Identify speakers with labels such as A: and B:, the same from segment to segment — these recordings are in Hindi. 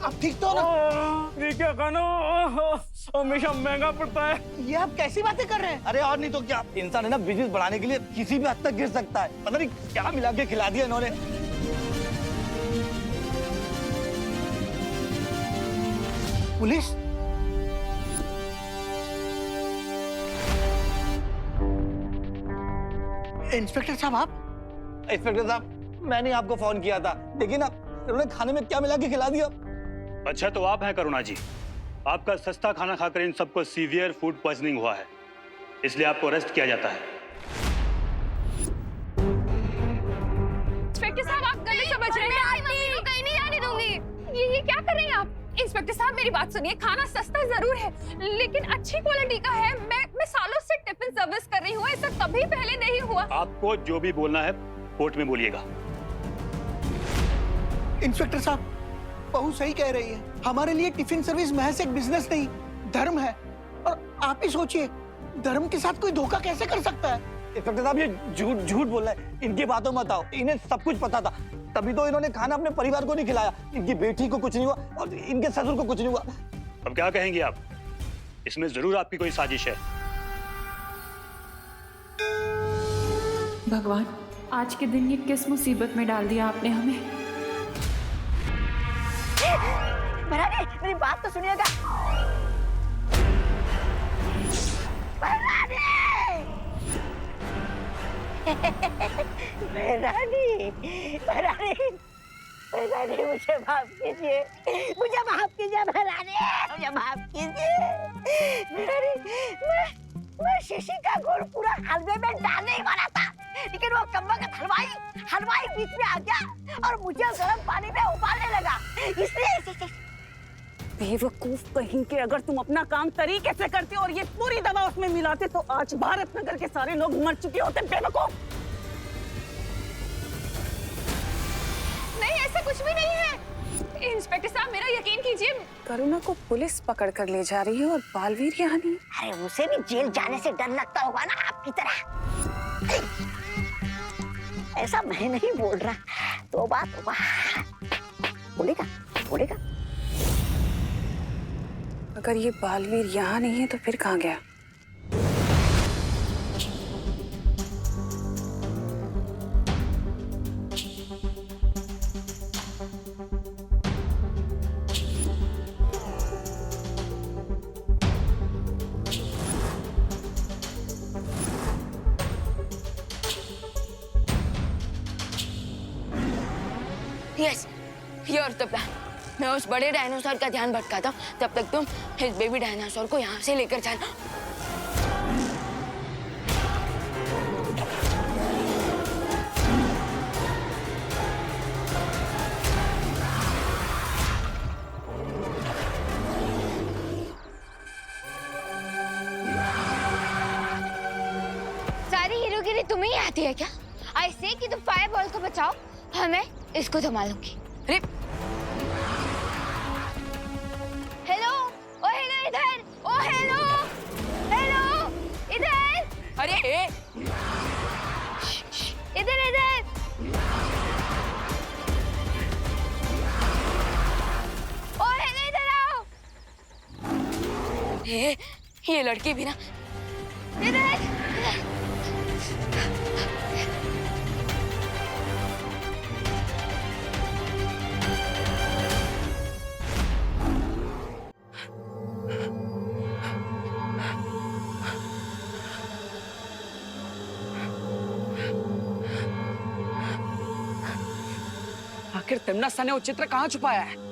A: आप ठीक तो हो ना?
B: ये क्या खाना हमेशा महंगा पड़ता है।
A: ये आप कैसी बातें कर रहे हैं?
C: अरे और नहीं तो क्या, इंसान है ना बिजनेस बढ़ाने के लिए किसी भी हद तक गिर सकता है। पता नहीं क्या मिला के खिला दिया इन्होंने।
A: पुलिस? इंस्पेक्टर साहब आप?
C: इंस्पेक्टर साहब, मैंने आपको फोन किया था, देखिए ना इन्होंने खाने में क्या मिला के खिला दिया।
D: अच्छा तो आप हैं करुणा जी। आपका सस्ता खाना खाकर इन सबको सीवियर फूड पॉइजनिंग हुआ है, इसलिए आपको अरेस्ट किया जाता है।
E: इंस्पेक्टर साहब आप गलत समझ रहे हैं। मम्मी को कहीं नहीं जाने दूंगी। ये क्या कर रहे हैं आप? इंस्पेक्टर साहब मेरी बात सुनिए, खाना सस्ता जरूर है लेकिन अच्छी क्वालिटी का है। मैं सालों से टिफिन सर्विस कर रही हूँ, ऐसा कभी पहले नहीं हुआ।
D: आपको जो भी बोलना है कोर्ट में बोलिएगा।
A: इंस्पेक्टर साहब, बहू सही कह रही है। हमारे लिए टिफिन सर्विस महज एक बिजनेस नहीं, धर्म है। और आप ही सोचिए, धर्म के साथ कोई धोखा कैसे कर सकता है?
C: इंस्पेक्टर साहब, ये झूठ बोल रहा है, इनकी बातों मत आओ। इन्हें सब कुछ पता था, तभी तो इन्होंने खाना अपने परिवार को नहीं खिलाया। इनकी बेटी को कुछ नहीं हुआ और इनके ससुर को कुछ नहीं हुआ।
D: अब क्या कहेंगे आप? इसमें जरूर आपकी कोई साजिश है।
F: भगवान, आज के दिन ये किस मुसीबत में डाल दिया आपने हमें।
G: भरानी, मेरी बात तो सुनिएगा। भरानी! भरानी, भरानी, भरानी, मुझे माफ कीजिए, मुझे माफ कीजिए भरानी, मुझे माफ कीजिए। भरानी, मैं शीशी का गुड़ पूरा हलवे में डालने ही वाला था, लेकिन वो कम्बख्त हलवाई बीच में आ गया और मुझे गर्म पानी में उबालने लगा, इसलिए। बेवकूफ कहीं के, अगर तुम अपना काम तरीके से करते और ये पूरी दवा उसमें मिलाते तो आज भारत नगर के सारे लोग मर चुके होते। बेवकूफ!
E: नहीं, ऐसा कुछ भी नहीं है। इंस्पेक्टर साहब मेरा यकीन कीजिए।
H: करुणा को पुलिस पकड़ कर ले जा रही है और बालवीर यहाँ नहीं।
G: अरे उसे भी जेल जाने से डर लगता होगा ना आपकी तरह। ऐसा मैं नहीं बोल रहा, तौबा तौबा। बोलेगा बोलेगा।
H: अगर ये बालवीर यहाँ नहीं है तो फिर कहाँ गया?
I: Yes, your the plan. मैं उस बड़े डायनासोर का ध्यान भटकाता हूँ, तब तक तुम इस बेबी डायनासोर को यहाँ से लेकर जाना।
E: सारी हीरोगिरी तुम्हें ही आती है क्या? ऐसे कि तुम फायर बॉल को बचाओ, हमें इसको संभालूंगी।
I: अरे
E: हेलो, ओ हेलो इधर, ओ हेलो, हेलो इधर,
I: अरे
E: इधर इधर। ओ हेलो इधर आओ।
I: ये लड़की भी ना।
E: इधर।
H: आखिर तिमनसा ने वो चित्र कहाँ छुपाया है?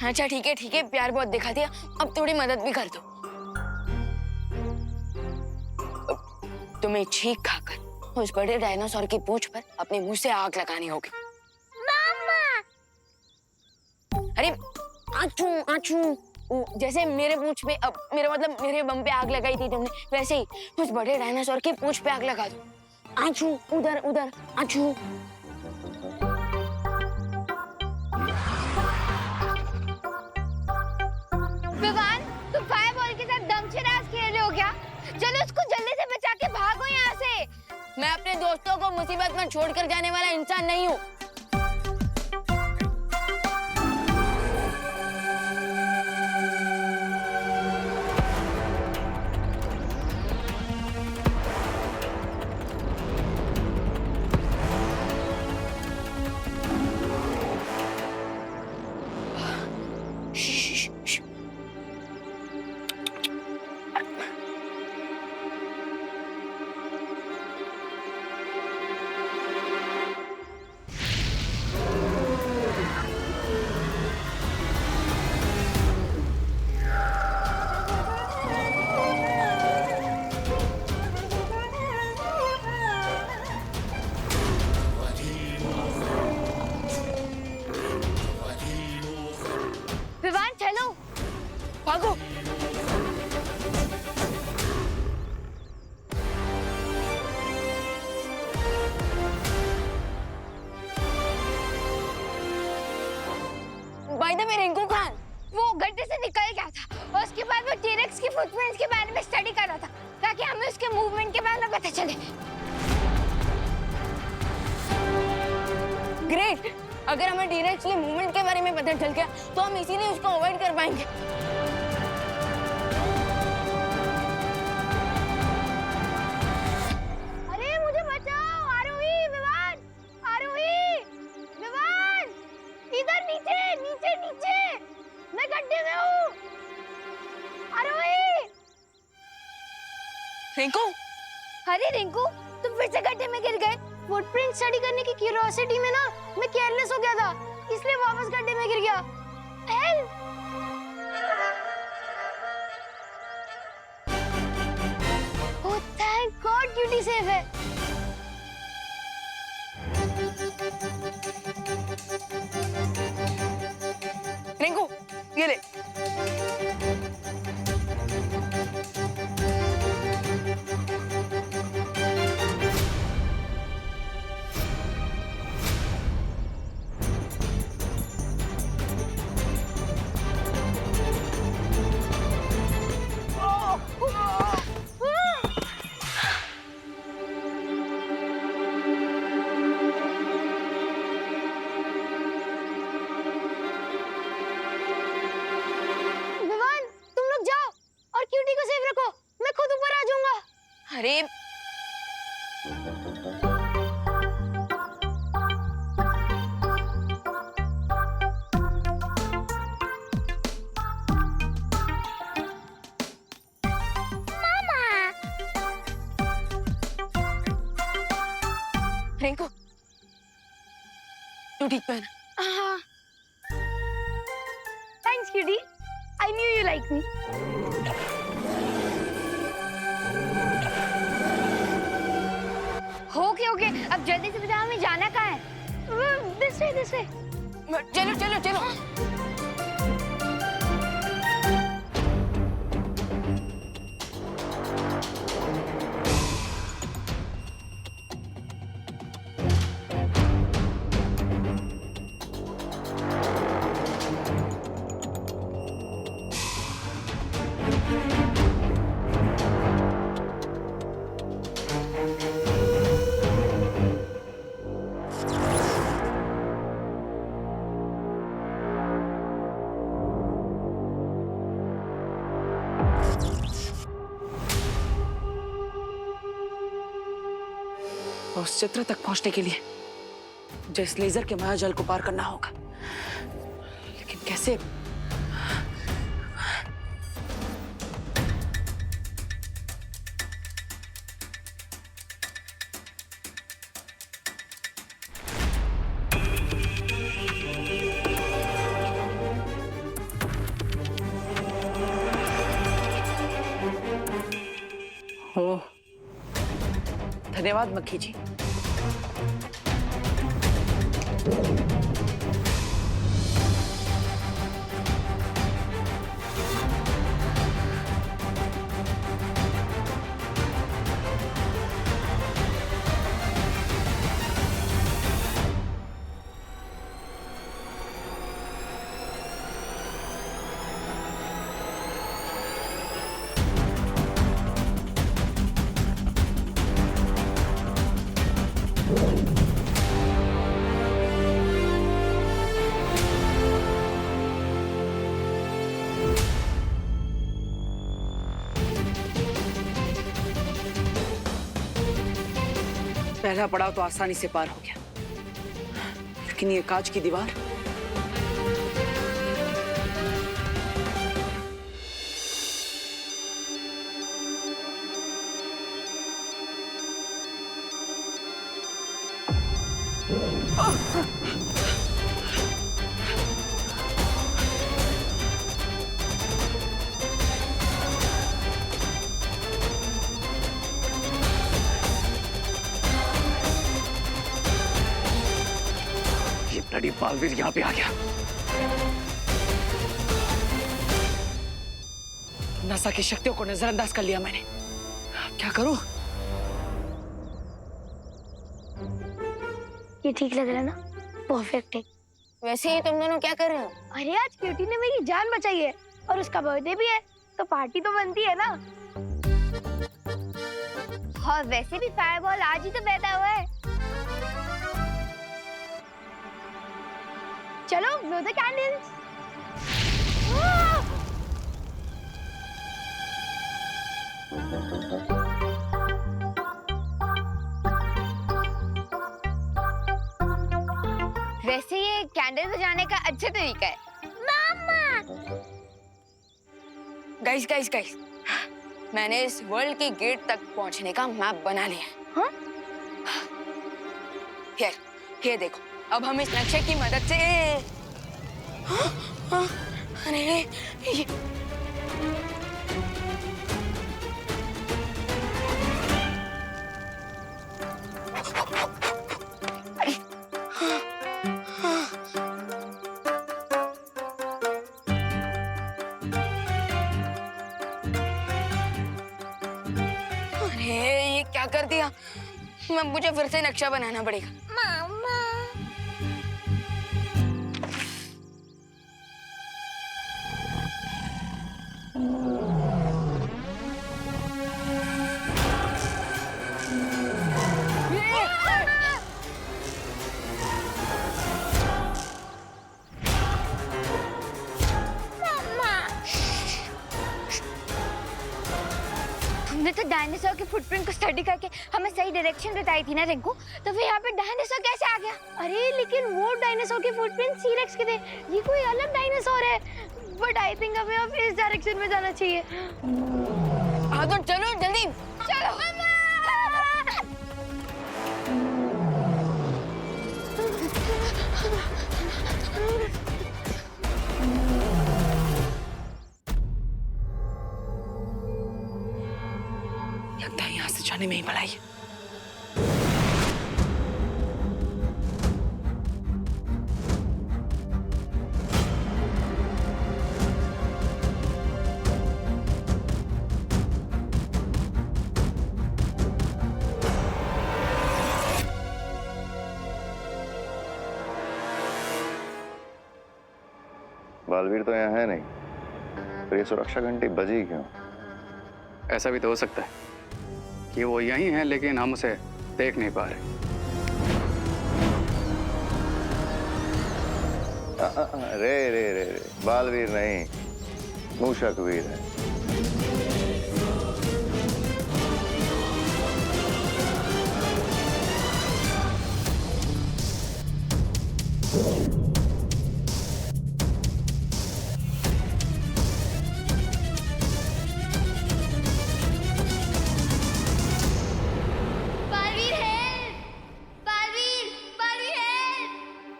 I: अच्छा ठीक है, प्यार बहुत दिखा दिया, अब थोड़ी मदद भी कर दो। तुम्हें छींक खाकर उस बड़े डायनासोर की पूंछ पर अपने मुंह से आग लगानी होगी।
G: मामा।
I: अरे आचू आचू, जैसे मेरे पूंछ पे, अब मेरा मतलब मेरे बम पे आग लगाई थी तुमने, वैसे ही उस बड़े डायनासोर की पूंछ पे आग लगा दो। आचू, उधर उधर, आचू।
E: विवान, तुम फायरबॉल के साथ दमशराज खेल रहे हो क्या? चलो उसको जल्दी से बचा के भागो यहाँ से।
I: मैं अपने दोस्तों को मुसीबत में छोड़कर जाने वाला इंसान नहीं हूँ।
E: विवान चलो,
I: भागो। By the way Rinku Khan,
E: वो गड्ढे से निकल गया था और उसके बाद वो टी-रेक्स की फुटप्रिंट्स के बारे में स्टडी कर रहा था ताकि हमें उसके मूवमेंट के बारे में पता चले।
I: ग्रेट, अगर हमें टी-रेक्स के मूवमेंट के बारे में पता चल गया तो हम इसीलिए उसको अवॉइड कर पाएंगे।
E: अरे मुझे बचाओ, आरोही, विवान, आरोही, विवान, इधर नीचे, नीचे, नीचे, मैं गड्ढे में हूँ, आरोही।
I: रिंकू,
E: अरे रिंकू, तुम फिर से गड्ढे में गिर गए। फुटप्रिंट स्टडी करने की क्यूरियोसिटी में ना मैं केयरलेस हो गया था, इसलिए वापस गड्ढे में गिर गया। Help! Oh thank god, cutie safe है।
I: रिंकू, ये ले।
E: विवान, तुम लोग जाओ और क्यूटी को सेफ रखो, मैं खुद ऊपर आ जाऊंगा।
I: अरे रिंकू, तू ठीक पे है ना?
E: Thanks cutie, I knew you like me. Okay, अब जल्दी से बताओ हमें जाना कहाँ है? This way.
I: चलो चलो चलो।
H: उस चित्र तक पहुंचने के लिए मुझे इस लेजर के मायाजाल को पार करना होगा, लेकिन कैसे? धन्यवाद मक्खी जी। पहला पड़ाव तो आसानी से पार हो गया, लेकिन ये कांच की दीवार।
C: ब्लडी बालवीर यहाँ पे आ गया।
H: नसा की शक्तियों को नजरअंदाज कर लिया मैंने। अब क्या करूं?
J: ये ठीक लग रहा है ना? परफेक्ट है।
I: वैसे ही तुम दोनों क्या कर रहे हो?
J: अरे आज क्यूटी ने मेरी जान बचाई है और उसका बर्थडे भी है, तो पार्टी तो बनती है ना। और वैसे भी फायरबॉल आज ही तो बैठा हुआ है। चलो blow the candles।
I: वैसे ये कैंडल बजाने का अच्छा तरीका है। गाइस गाइस गाइस, मैंने इस वर्ल्ड के गेट तक पहुंचने का मैप बना लिया है।
J: हाँ?
I: ये देखो, अब हम इस नक्शे की मदद से अरे ये क्या कर दिया? मुझे फिर से नक्शा बनाना पड़ेगा।
J: हमने तो डायनासोर के फुटप्रिंट को स्टडी करके हमें सही डायरेक्शन बताई थी ना रिंकू, तो फिर यहाँ पे डायनासोर कैसे आ गया? अरे लेकिन वो डायनासोर के फुटप्रिंट सीरेक्स के थे, ये कोई अलग डायनासोर है। बट आई थिंक हमें अब इस डायरेक्शन में जाना चाहिए।
I: हाँ तो चलो जल्दी चलो।
H: लगता है यहाँ से जाने में ही भलाई है।
K: बालवीर तो यहाँ है नहीं, तो ये सुरक्षा घंटी बजी क्यों?
L: ऐसा भी तो हो सकता है कि वो यहीं है लेकिन हम उसे देख नहीं पा रहे।
K: रे रे रे रे, बालवीर नहीं, मूषकवीर है।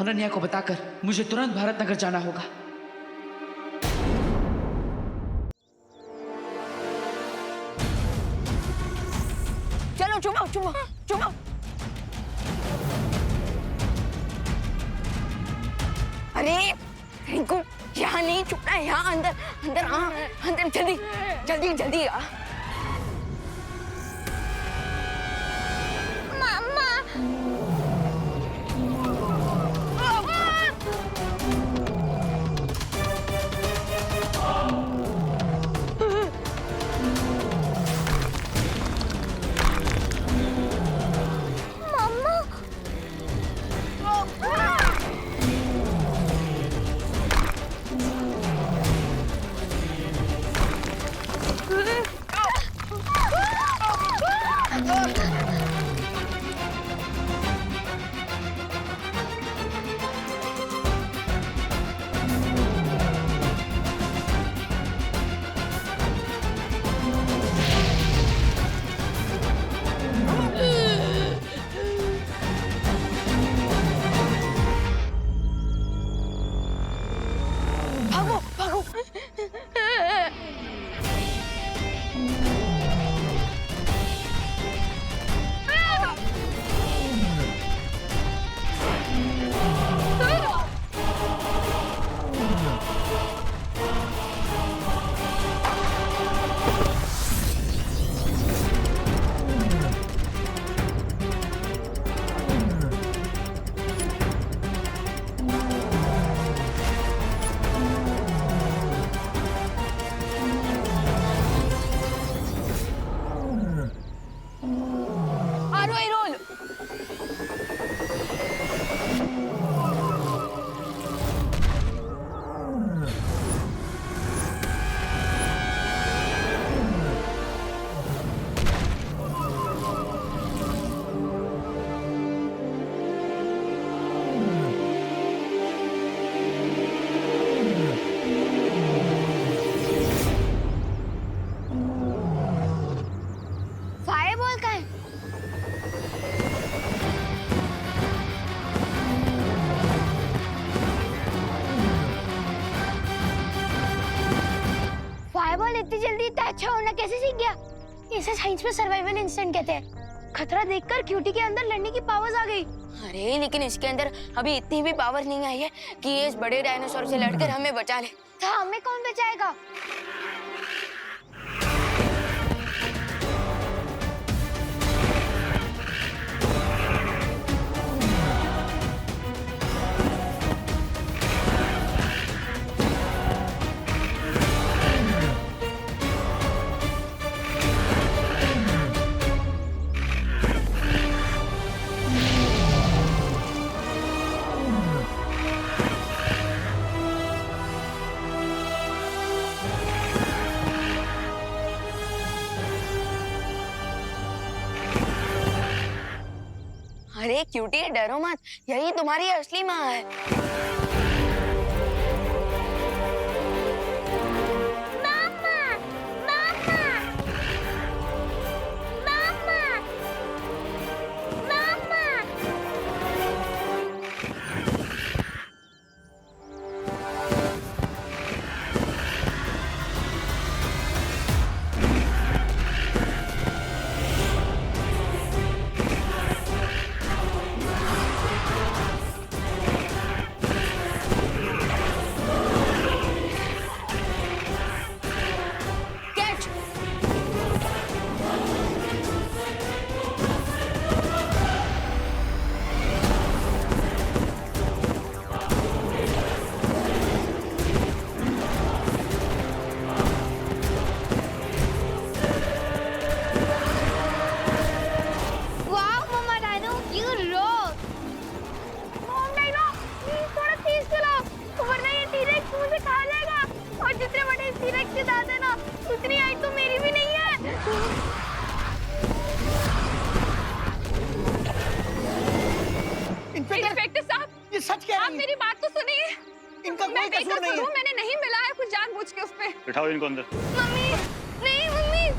M: अनन्या को बताकर मुझे तुरंत भारत नगर जाना होगा।
I: चलो चुम्बो चुम्बो चुम्बो अरे रिंकू, यहाँ नहीं छुपना है, यहाँ अंदर अंदर आ, अंदर जल्दी जल्दी जल्दी आ। भागो भागो।
J: इतनी जल्दी इतना अच्छा होना कैसे सीख गया? इसे साइंस में सर्वाइवल इंस्टेंट कहते हैं। खतरा देखकर क्यूटी के अंदर लड़ने की पावर्स आ गई।
I: अरे लेकिन इसके अंदर अभी इतनी भी पावर नहीं आई है कि ये इस बड़े डायनासोर से लड़कर हमें बचा ले।
J: तो हमें कौन बचाएगा?
I: अरे क्यूटी, डरो मत, यही तुम्हारी असली माँ है। मैंने नहीं मिलाया कुछ जानबूझ के उस पे।
D: बिठाओ इनको अंदर।
I: मम्मी, नहीं मम्मी।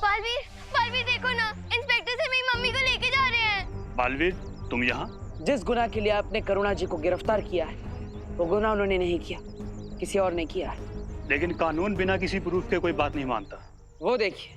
J: बालवीर, बालवीर देखो ना, इंस्पेक्टर से मेरी मम्मी को लेके जा रहे हैं।
D: बालवीर, तुम यहाँ?
H: जिस गुनाह के लिए आपने करुणा जी को गिरफ्तार किया है, वो गुनाह उन्होंने नहीं किया, किसी और ने किया है।
D: लेकिन कानून बिना किसी प्रूफ के कोई बात नहीं मानता।
H: वो देखिए,